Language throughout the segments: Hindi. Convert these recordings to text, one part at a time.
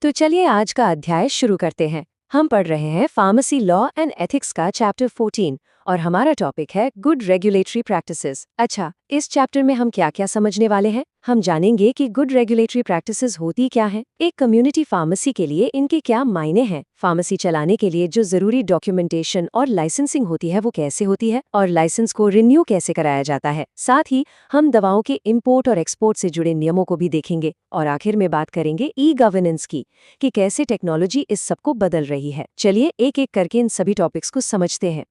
तो चलिए आज का अध्याय शुरू करते हैं। हम पढ़ रहे हैं फार्मेसी लॉ एंड एथिक्स का चैप्टर 14 और हमारा टॉपिक है गुड रेगुलेटरी प्रैक्टिसेस। अच्छा, इस चैप्टर में हम क्या क्या समझने वाले हैं? हम जानेंगे कि गुड रेगुलेटरी प्रैक्टिसेस होती क्या हैं, एक कम्युनिटी फार्मेसी के लिए इनके क्या मायने हैं, फार्मेसी चलाने के लिए जो जरूरी डॉक्यूमेंटेशन और लाइसेंसिंग होती है वो कैसे होती है और लाइसेंस को रिन्यू कैसे कराया जाता है। साथ ही हम दवाओं के इंपोर्ट और एक्सपोर्ट से जुड़े नियमों को भी देखेंगे और आखिर में बात करेंगे ई गवर्नेंस की कि कैसे टेक्नोलॉजी इस सबको बदल रही है। चलिए एक एक करके इन सभी टॉपिक्स को समझते हैं।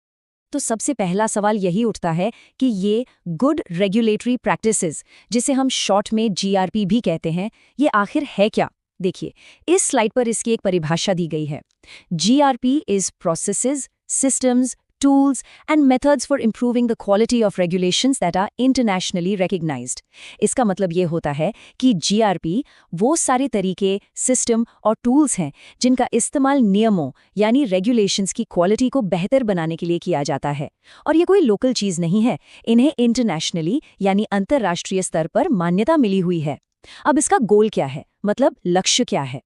तो सबसे पहला सवाल यही उठता है कि ये गुड रेगुलेटरी प्रैक्टिसेस, जिसे हम शॉर्ट में जीआरपी भी कहते हैं, ये आखिर है क्या? देखिए, इस स्लाइड पर इसकी एक परिभाषा दी गई है। GRP is processes, systems, tools and methods for improving the quality of regulations that are internationally recognized। इसका मतलब ये होता है कि GRP वो सारे तरीके, सिस्टम और टूल्स हैं जिनका इस्तेमाल नियमों यानी रेगुलेशंस की क्वालिटी को बेहतर बनाने के लिए किया जाता है। और ये कोई लोकल चीज़ नहीं है, इन्हें इंटरनेशनली यानी अंतर्राष्ट्रीय स्तर पर मान्यता मिली हुई है। अब इसका गोल क्या है, मतलब लक्ष्य क्या है?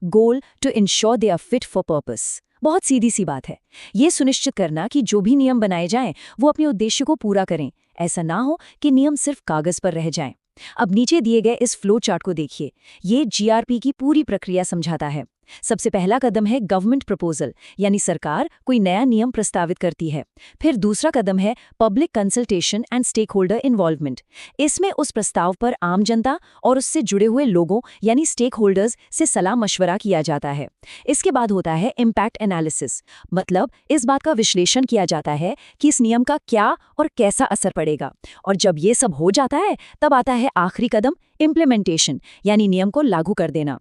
Goal to ensure they are fit for purpose. बहुत सीधी सी बात है, ये सुनिश्चित करना कि जो भी नियम बनाए जाएं वो अपने उद्देश्य को पूरा करें। ऐसा ना हो कि नियम सिर्फ कागज पर रह जाएं। अब नीचे दिए गए इस फ्लो चार्ट को देखिए, ये जीआरपी की पूरी प्रक्रिया समझाता है। सबसे पहला कदम है गवर्नमेंट प्रपोजल, यानी सरकार कोई नया नियम प्रस्तावित करती है। फिर दूसरा कदम है public consultation and stakeholder involvement. इसमें उस प्रस्ताव पर आम जनता और उससे जुड़े हुए लोगों यानी स्टेक होल्डर्स से सलाह मशवरा किया जाता है। इसके बाद होता है इम्पैक्ट एनालिसिस, मतलब इस बात का विश्लेषण किया जाता है कि इस नियम का क्या और कैसा असर पड़ेगा। और जब ये सब हो जाता है तब आता है आखिरी कदम, इम्प्लीमेंटेशन, यानी नियम को लागू कर देना।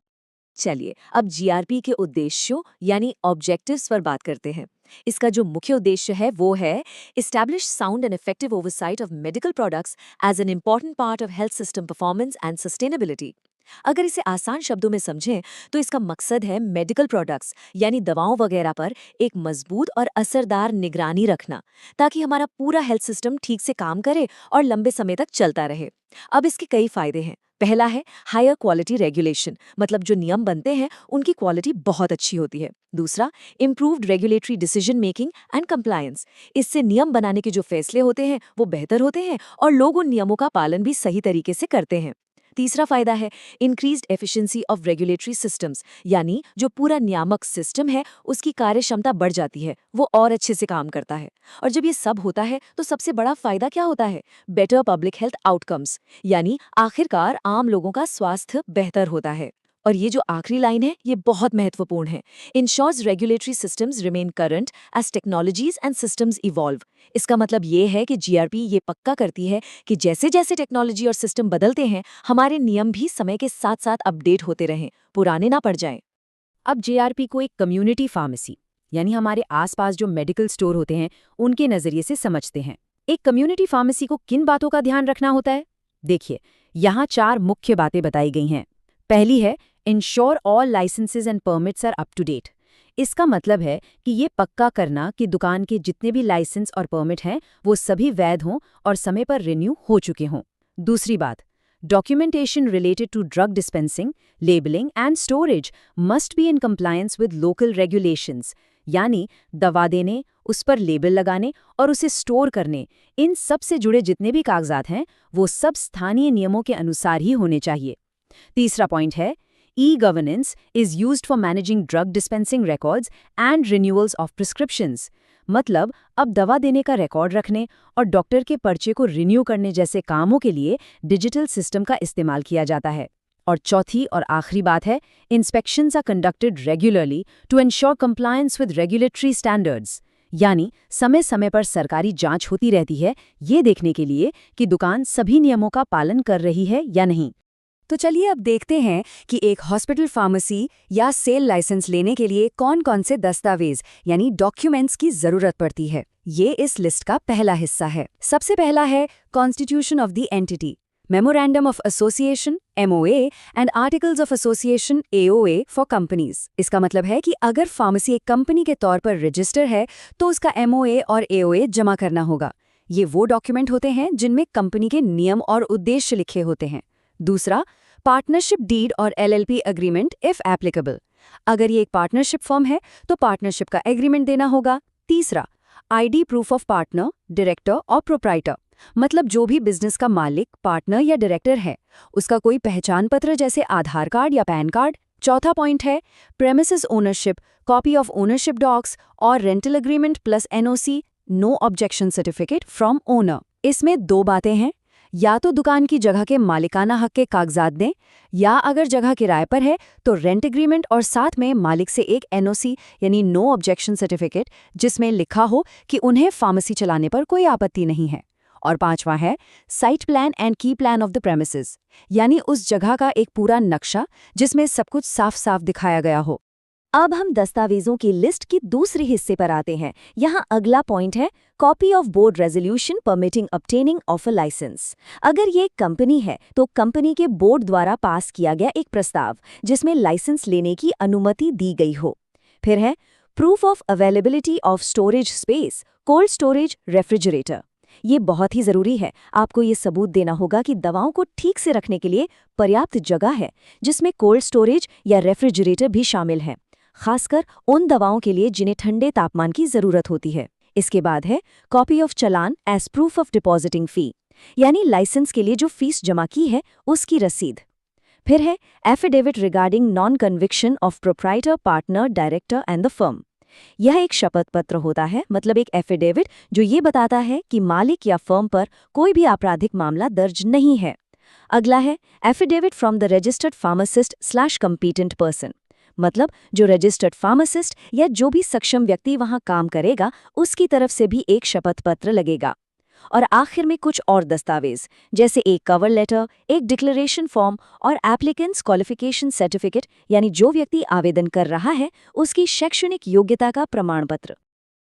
चलिए अब जीआरपी के उद्देश्यों यानी ऑब्जेक्टिव्स पर बात करते हैं। इसका जो मुख्य उद्देश्य है वो है establish sound and effective oversight of medical products as an important part of health system performance and sustainability. अगर इसे आसान शब्दों में समझें तो इसका मकसद है मेडिकल प्रोडक्ट्स यानी दवाओं वगैरह पर एक मजबूत और असरदार निगरानी रखना, ताकि हमारा पूरा हेल्थ सिस्टम ठीक से काम करे और लंबे समय तक चलता रहे। अब इसके कई फायदे हैं। पहला है हायर क्वालिटी रेगुलेशन, मतलब जो नियम बनते हैं उनकी क्वालिटी बहुत अच्छी होती है। दूसरा, improved regulatory decision making and compliance. इससे नियम बनाने के जो फैसले होते हैं वो बेहतर होते हैं और लोग उन नियमों का पालन भी सही तरीके से करते हैं। तीसरा फायदा है increased efficiency of regulatory systems, यानी जो पूरा नियामक सिस्टम है उसकी कार्यक्षमता बढ़ जाती है, वो और अच्छे से काम करता है। और जब ये सब होता है तो सबसे बड़ा फायदा क्या होता है? बेटर पब्लिक हेल्थ आउटकम्स, यानी आखिरकार आम लोगों का स्वास्थ्य बेहतर होता है। और ये जो आखिरी लाइन है ये बहुत महत्वपूर्ण है, ensures regulatory systems remain current as technologies and systems evolve. इसका मतलब ये है कि जीआरपी ये पक्का करती है कि जैसे जैसे टेक्नोलॉजी और सिस्टम बदलते हैं हमारे नियम भी समय के साथ साथ अपडेट होते रहें, पुराने ना पड़ जाएं। अब जीआरपी को एक कम्युनिटी फार्मेसी यानी हमारे आसपास जो मेडिकल स्टोर होते हैं उनके नजरिए से समझते हैं। एक कम्युनिटी फार्मेसी को किन बातों का ध्यान रखना होता है? देखिए, यहाँ 4 मुख्य बातें बताई गई हैं। पहली है ensure all licenses and permits are up to date. इसका मतलब है कि ये पक्का करना कि दुकान के जितने भी लाइसेंस और परमिट हैं वो सभी वैध हों और समय पर रिन्यू हो चुके हों। दूसरी बात, documentation related to drug dispensing, labeling and storage must be in compliance with local regulations, यानी दवा देने, उस पर लेबल लगाने और उसे स्टोर करने, इन सब से जुड़े जितने भी कागजात हैं वो सब स्थानीय नियमों के अनुसार ही होने चाहिए। तीसरा पॉइंट है e-governance is used for managing drug dispensing records and renewals of prescriptions। मतलब अब दवा देने का रिकॉर्ड रखने और डॉक्टर के पर्चे को रिन्यू करने जैसे कामों के लिए डिजिटल सिस्टम का इस्तेमाल किया जाता है। और चौथी और आखिरी बात है inspections are conducted regularly to ensure compliance with regulatory standards, यानी समय समय पर सरकारी जांच होती रहती है ये देखने के लिए कि दुकान सभी नियमों का पालन कर रही है या नहीं। तो चलिए अब देखते हैं कि एक हॉस्पिटल फार्मेसी या सेल लाइसेंस लेने के लिए कौन कौन से दस्तावेज यानी डॉक्यूमेंट्स की जरूरत पड़ती है। ये इस लिस्ट का पहला हिस्सा है। सबसे पहला है constitution of the entity, memorandum of association MOA and articles of association AOA for companies. इसका मतलब है कि अगर फार्मेसी एक कंपनी के तौर पर रजिस्टर है तो उसका MOA और AOA जमा करना होगा। ये वो डॉक्यूमेंट होते हैं जिनमें कंपनी के नियम और उद्देश्य लिखे होते हैं। दूसरा, पार्टनरशिप डीड और LLP एग्रीमेंट इफ एप्लीकेबल। अगर ये एक पार्टनरशिप फर्म है तो पार्टनरशिप का एग्रीमेंट देना होगा। तीसरा, ID proof of partner, director और प्रोप्राइटर, मतलब जो भी बिजनेस का मालिक, पार्टनर या डायरेक्टर है उसका कोई पहचान पत्र जैसे आधार कार्ड या पैन कार्ड। चौथा पॉइंट है premises ownership, copy of ownership docs और rental agreement plus NOC, no objection certificate from owner. इसमें दो बातें हैं, या तो दुकान की जगह के मालिकाना हक के कागजात दें, या अगर जगह किराए पर है तो रेंट एग्रीमेंट और साथ में मालिक से एक एनओसी यानी नो ऑब्जेक्शन सर्टिफिकेट जिसमें लिखा हो कि उन्हें फार्मेसी चलाने पर कोई आपत्ति नहीं है। और पांचवा है साइट प्लान एंड की प्लान ऑफ द प्रेमिसेस, यानी उस जगह का एक पूरा नक्शा जिसमें सब कुछ साफ साफ दिखाया गया हो। अब हम दस्तावेजों की लिस्ट की दूसरे हिस्से पर आते हैं। यहाँ अगला पॉइंट है copy of board resolution permitting obtaining of a license. अगर ये एक कंपनी है तो कंपनी के बोर्ड द्वारा पास किया गया एक प्रस्ताव जिसमें लाइसेंस लेने की अनुमति दी गई हो। फिर है proof of availability of storage space, cold storage, refrigerator. ये बहुत ही जरूरी है। आपको ये सबूत देना होगा कि दवाओं को ठीक से रखने के लिए पर्याप्त जगह है, जिसमें कोल्ड स्टोरेज या रेफ्रिजरेटर भी शामिल है, खासकर उन दवाओं के लिए जिन्हें ठंडे तापमान की जरूरत होती है। इसके बाद है copy of challan as proof of depositing fee, यानी लाइसेंस के लिए जो फीस जमा की है उसकी रसीद। फिर है affidavit regarding non conviction of proprietor, partner, director and the firm. यह एक शपथ पत्र होता है, मतलब एक एफिडेविट जो ये बताता है कि मालिक या फर्म पर कोई भी आपराधिक मामला दर्ज नहीं है। अगला है affidavit from the registered pharmacist slash competent person, मतलब जो रजिस्टर्ड फार्मासिस्ट या जो भी सक्षम व्यक्ति वहां काम करेगा उसकी तरफ से भी एक शपथ पत्र लगेगा। और आखिर में कुछ और दस्तावेज जैसे एक कवर लेटर, एक डिक्लेरेशन फॉर्म और एप्लीकेंट्स क्वालिफिकेशन सर्टिफिकेट, यानी जो व्यक्ति आवेदन कर रहा है उसकी शैक्षणिक योग्यता का प्रमाण पत्र।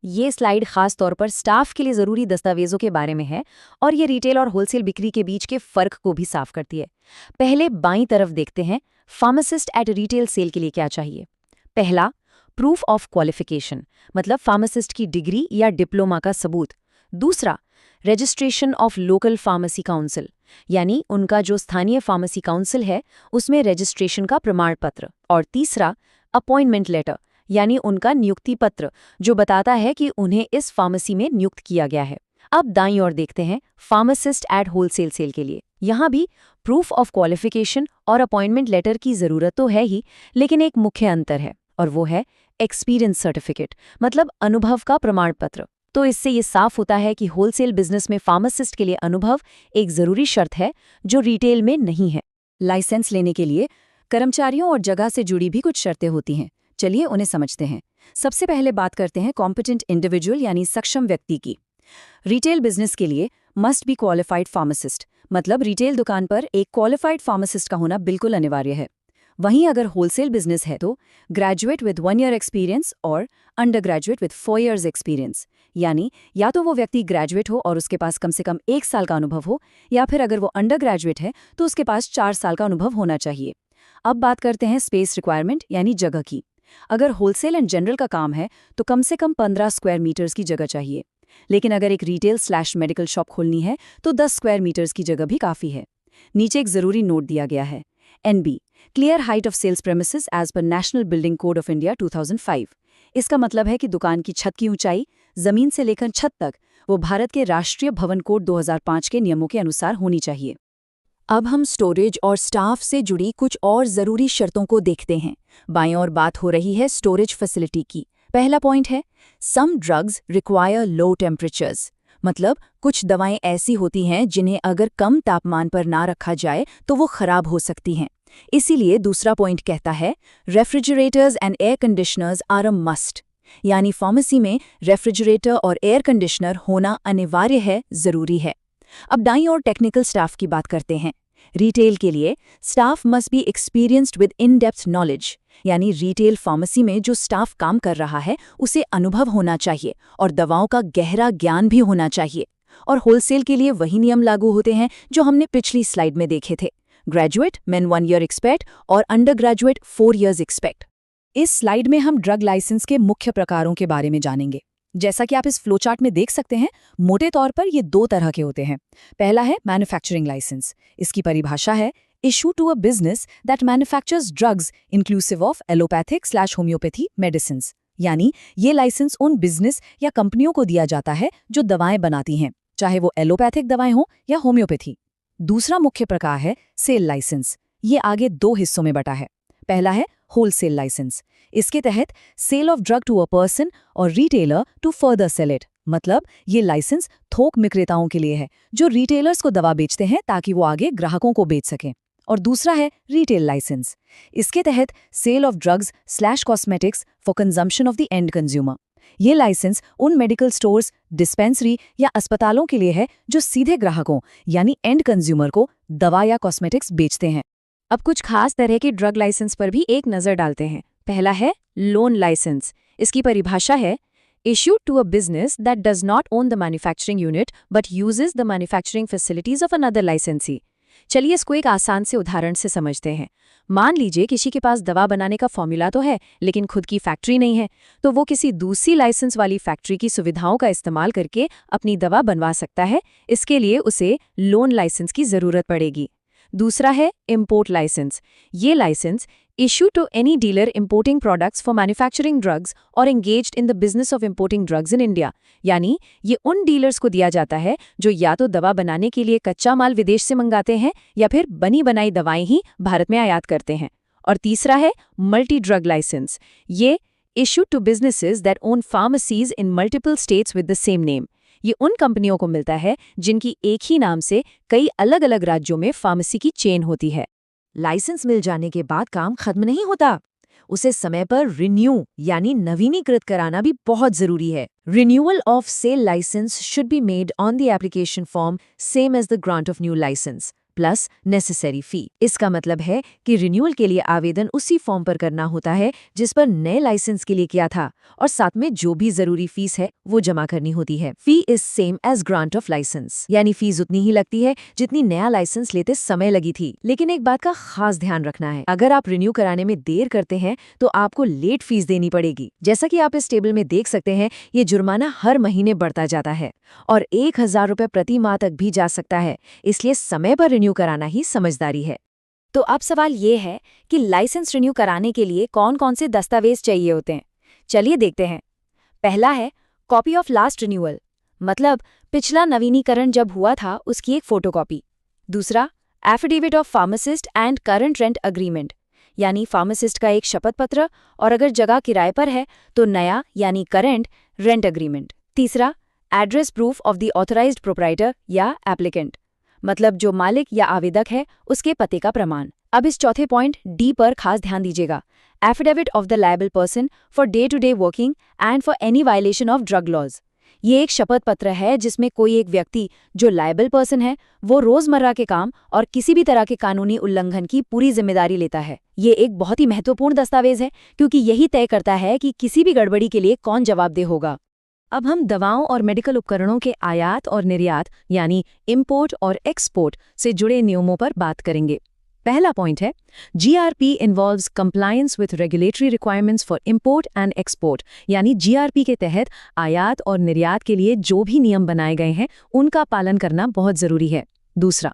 ये स्लाइड खास तौर पर स्टाफ के लिए जरूरी दस्तावेजों के बारे में है और ये रिटेल और होलसेल बिक्री के बीच के फर्क को भी साफ करती है। पहले बाईं तरफ देखते हैं फार्मासिस्ट एट रिटेल सेल के लिए क्या चाहिए। पहला, प्रूफ ऑफ क्वालिफिकेशन, मतलब फार्मासिस्ट की डिग्री या डिप्लोमा का सबूत। दूसरा, registration of local pharmacy council, यानी उनका जो स्थानीय फार्मेसी काउंसिल है उसमें रजिस्ट्रेशन का प्रमाण पत्र। और तीसरा, अपॉइंटमेंट लेटर, यानी उनका नियुक्ति पत्र जो बताता है कि उन्हें इस फार्मेसी में नियुक्त किया गया है। अब दाईं ओर देखते हैं फार्मासिस्ट एट होलसेल सेल के लिए। यहाँ भी प्रूफ ऑफ क्वालिफिकेशन और अपॉइंटमेंट लेटर की जरूरत तो है ही, लेकिन एक मुख्य अंतर है और वो है एक्सपीरियंस सर्टिफिकेट, मतलब अनुभव का प्रमाण पत्र। तो इससे ये साफ होता है कि होलसेल बिजनेस में फार्मासिस्ट के लिए अनुभव एक जरूरी शर्त है जो रिटेल में नहीं है। लाइसेंस लेने के लिए कर्मचारियों और जगह से जुड़ी भी कुछ शर्तें होती हैं। चलिए उन्हें समझते हैं। सबसे पहले बात करते हैं कॉम्पिटेंट इंडिविजुअल यानी सक्षम व्यक्ति की। रिटेल बिजनेस के लिए मस्ट बी क्वालिफाइड फार्मासिस्ट, मतलब रिटेल दुकान पर एक क्वालिफाइड फार्मासिस्ट का होना बिल्कुल अनिवार्य है। वहीं अगर होलसेल बिजनेस है तो ग्रेजुएट विद 1 ईयर एक्सपीरियंस और under graduate with 4 years experience, यानी या तो वो व्यक्ति ग्रेजुएट हो और उसके पास कम से कम 1 साल का अनुभव हो, या फिर अगर वो अंडर ग्रेजुएट है तो उसके पास 4 साल का अनुभव होना चाहिए। अब बात करते हैं स्पेस रिक्वायरमेंट यानी जगह की। अगर होलसेल एंड जनरल का काम है तो कम से कम 15 स्क्वायर मीटर्स की जगह चाहिए, लेकिन अगर एक रिटेल स्लैश मेडिकल शॉप खोलनी है तो 10 स्क्वायर मीटर्स की जगह भी काफ़ी है। नीचे एक ज़रूरी नोट दिया गया है, NB, clear height of sales premises as per national building code of India 2005। इसका मतलब है कि दुकान की छत की ऊंचाई जमीन से लेकर छत तक वो भारत के राष्ट्रीय भवन कोड 2005 के नियमों के अनुसार होनी चाहिए। अब हम स्टोरेज और स्टाफ से जुड़ी कुछ और ज़रूरी शर्तों को देखते हैं। बाईं ओर बात हो रही है स्टोरेज फैसिलिटी की। पहला पॉइंट है सम ड्रग्स रिक्वायर लो टेम्परेचर्स, मतलब कुछ दवाएं ऐसी होती हैं जिन्हें अगर कम तापमान पर ना रखा जाए तो वो खराब हो सकती हैं। इसीलिए दूसरा पॉइंट कहता है refrigerators and air conditioners are a must, यानी फार्मेसी में रेफ्रिजरेटर और एयर कंडीशनर होना अनिवार्य है, ज़रूरी है। अब दाईं ओर टेक्निकल स्टाफ की बात करते हैं। रिटेल के लिए staff must be experienced with in depth knowledge, यानी रिटेल फार्मेसी में जो स्टाफ काम कर रहा है उसे अनुभव होना चाहिए और दवाओं का गहरा ज्ञान भी होना चाहिए। और होलसेल के लिए वही नियम लागू होते हैं जो हमने पिछली स्लाइड में देखे थे, ग्रेजुएट मेन 1 ईयर एक्सपेक्ट और अंडर ग्रेजुएट 4 ईयर्स एक्सपेक्ट। इस स्लाइड में हम ड्रग लाइसेंस के मुख्य प्रकारों के बारे में जानेंगे। जैसा कि आप इस फ्लोचार्ट में देख सकते हैं, मोटे तौर पर ये 2 तरह के होते हैं। पहला है मैन्युफैक्चरिंग लाइसेंस। इसकी परिभाषा है issue to a business that manufactures drugs inclusive of allopathic/homeopathy medicines। यानी ये लाइसेंस उन बिजनेस या कंपनियों को दिया जाता है जो दवाएं बनाती हैं, चाहे वो एलोपैथिक दवाएं हो या होम्योपैथी। दूसरा मुख्य प्रकार है सेल लाइसेंस। ये आगे दो हिस्सों में बटा है। पहला है होलसेल लाइसेंस। इसके तहत sale of drug to a person और retailer to further sell it. मतलब ये लाइसेंस थोक विक्रेताओं के लिए है जो रिटेलर्स को दवा बेचते हैं ताकि वो आगे ग्राहकों को बेच सकें। और दूसरा है रिटेल लाइसेंस। इसके तहत sale of drugs cosmetics for consumption of the end consumer. ये लाइसेंस उन मेडिकल स्टोर्स, डिस्पेंसरी या अस्पतालों के लिए है जो सीधे ग्राहकों यानी एंड कंज्यूमर को दवा या कॉस्मेटिक्स बेचते हैं। अब कुछ खास तरह के ड्रग लाइसेंस पर भी एक नज़र डालते हैं। पहला है लोन लाइसेंस। इसकी परिभाषा है issued to a business that does not own the manufacturing unit but uses the manufacturing facilities of another licensee। चलिए इसको एक आसान से उदाहरण से समझते हैं। मान लीजिए किसी के पास दवा बनाने का फॉर्मूला तो है लेकिन खुद की फैक्ट्री नहीं है, तो वो किसी दूसरी लाइसेंस वाली फैक्ट्री की सुविधाओं का इस्तेमाल करके अपनी दवा बनवा सकता है। इसके लिए उसे लोन लाइसेंस की जरूरत पड़ेगी। दूसरा है इंपोर्ट लाइसेंस। ये licence issued to any dealer importing products for manufacturing drugs or engaged in the business of importing drugs in India। यानी ये उन डीलर्स को दिया जाता है जो या तो दवा बनाने के लिए कच्चा माल विदेश से मंगाते हैं या फिर बनी बनाई दवाएं ही भारत में आयात करते हैं। और तीसरा है मल्टी ड्रग लाइसेंस। ये issued to businesses that own pharmacies in multiple states with the same name। ये उन कंपनियों को मिलता है जिनकी एक ही नाम से कई अलग अलग राज्यों में फार्मेसी की चेन होती है। लाइसेंस मिल जाने के बाद काम खत्म नहीं होता, उसे समय पर रिन्यू यानी नवीनीकृत कराना भी बहुत जरूरी है। Renewal of sale licence should be made on the application form same as the grant of new licence plus necessary fee. इसका मतलब है कि रिन्यूअल के लिए आवेदन उसी फॉर्म पर करना होता है जिस पर नए लाइसेंस के लिए किया था, और साथ में जो भी जरूरी फीस है वो जमा करनी होती है। Fee is same as grant of license, यानी फीस उतनी ही लगती है जितनी नया लाइसेंस लेते समय लगी थी। लेकिन एक बात का खास ध्यान रखना है, अगर आप रिन्यू कराने में देर करते हैं तो आपको लेट फीस देनी पड़ेगी। जैसा कि आप इस टेबल में देख सकते हैं, ये जुर्माना हर महीने बढ़ता जाता है और 1000 रुपये प्रति माह तक भी जा सकता है। इसलिए समय पर रिन्यू कराना ही समझदारी है। तो अब सवाल ये है कि लाइसेंस रिन्यू कराने के लिए कौन कौन से दस्तावेज चाहिए होते हैं। चलिए देखते हैं। पहला है कॉपी ऑफ लास्ट रिन्यूअल, मतलब पिछला नवीनीकरण जब हुआ था उसकी एक फोटोकॉपी। दूसरा, affidavit of pharmacist and current rent agreement, यानी फार्मासिस्ट का एक शपथ पत्र और अगर जगह किराए पर है तो नया यानी करंट रेंट अग्रीमेंट। तीसरा, address proof of the authorised proprietor या एप्लीकेंट, मतलब जो मालिक या आवेदक है उसके पते का प्रमाण। अब इस चौथे पॉइंट डी पर खास ध्यान दीजिएगा, affidavit of the liable person for day to day working and for any violation of drug laws. ये एक शपथ पत्र है जिसमें कोई एक व्यक्ति जो लायबल पर्सन है वो रोजमर्रा के काम और किसी भी तरह के कानूनी उल्लंघन की पूरी जिम्मेदारी लेता है। ये एक बहुत ही महत्वपूर्ण दस्तावेज है क्योंकि यही तय करता है कि किसी भी गड़बड़ी के लिए कौन जवाबदेह होगा। अब हम दवाओं और मेडिकल उपकरणों के आयात और निर्यात यानी इंपोर्ट और एक्सपोर्ट से जुड़े नियमों पर बात करेंगे। पहला पॉइंट है GRP involves compliance with regulatory requirements for import and export, यानी GRP के तहत आयात और निर्यात के लिए जो भी नियम बनाए गए हैं उनका पालन करना बहुत जरूरी है। दूसरा,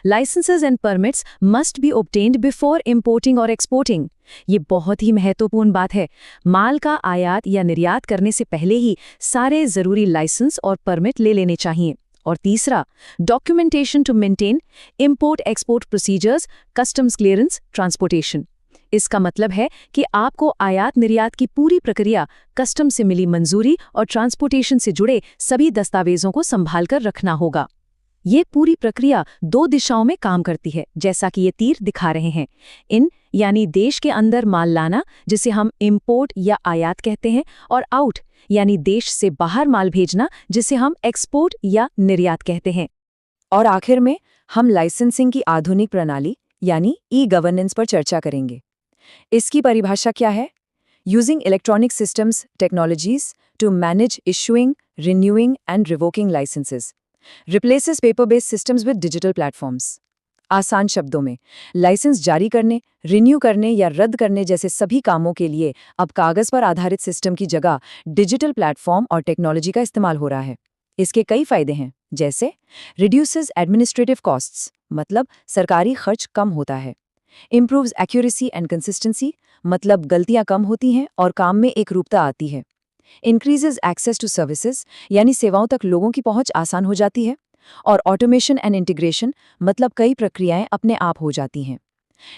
licenses and permits must be obtained before importing और एक्सपोर्टिंग। ये बहुत ही महत्वपूर्ण बात है। माल का आयात या निर्यात करने से पहले ही सारे जरूरी लाइसेंस और परमिट ले लेने चाहिए। और तीसरा, documentation to maintain import export procedures, customs clearance, transportation. इसका मतलब है कि आपको आयात निर्यात की पूरी प्रक्रिया, कस्टम से मिली मंजूरी और ट्रांसपोर्टेशन से जुड़े सभी दस्तावेजों को संभाल कर रखना होगा। ये पूरी प्रक्रिया दो दिशाओं में काम करती है, जैसा कि ये तीर दिखा रहे हैं। इन यानी देश के अंदर माल लाना, जिसे हम इंपोर्ट या आयात कहते हैं, और आउट यानी देश से बाहर माल भेजना, जिसे हम एक्सपोर्ट या निर्यात कहते हैं। और आखिर में हम लाइसेंसिंग की आधुनिक प्रणाली यानी ई-गवर्नेंस पर चर्चा करेंगे। इसकी परिभाषा क्या है? Using electronic systems technologies to manage issuing, renewing and revoking licenses, replaces paper based systems with digital platforms. आसान शब्दों में, लाइसेंस जारी करने, रिन्यू करने या रद्द करने जैसे सभी कामों के लिए अब कागज पर आधारित सिस्टम की जगह डिजिटल प्लेटफॉर्म और टेक्नोलॉजी का इस्तेमाल हो रहा है। इसके कई फायदे हैं, जैसे रिड्यूसेस एडमिनिस्ट्रेटिव कॉस्ट्स, मतलब सरकारी खर्च कम होता है। इम्प्रूव्स एक्यूरेसी एंड कंसिस्टेंसी, मतलब गलतियां कम होती हैं और काम में एक रूपता आती है। इंक्रीजेस एक्सेस टू सर्विसेज, यानी सेवाओं तक लोगों की पहुंच आसान हो जाती है। और ऑटोमेशन एंड इंटीग्रेशन, मतलब कई प्रक्रियाएं अपने आप हो जाती हैं।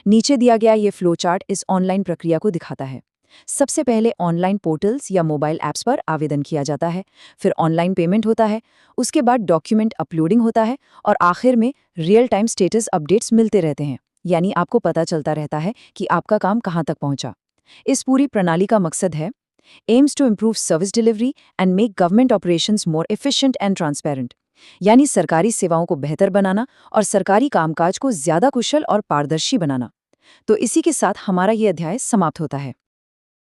नीचे दिया गया ये फ्लो चार्ट इस ऑनलाइन प्रक्रिया को दिखाता है। सबसे पहले ऑनलाइन पोर्टल्स या मोबाइल ऐप्स पर आवेदन किया जाता है, फिर ऑनलाइन पेमेंट होता है, उसके बाद डॉक्यूमेंट अपलोडिंग होता है और आखिर में रियल टाइम स्टेटस अपडेट्स मिलते रहते हैं, यानी आपको पता चलता रहता है कि आपका काम कहाँ तक पहुंचा। इस पूरी प्रणाली का मकसद है aims to improve service delivery and make government operations more efficient and transparent, यानी सरकारी सेवाओं को बेहतर बनाना और सरकारी कामकाज को ज्यादा कुशल और पारदर्शी बनाना। तो इसी के साथ हमारा ये अध्याय समाप्त होता है।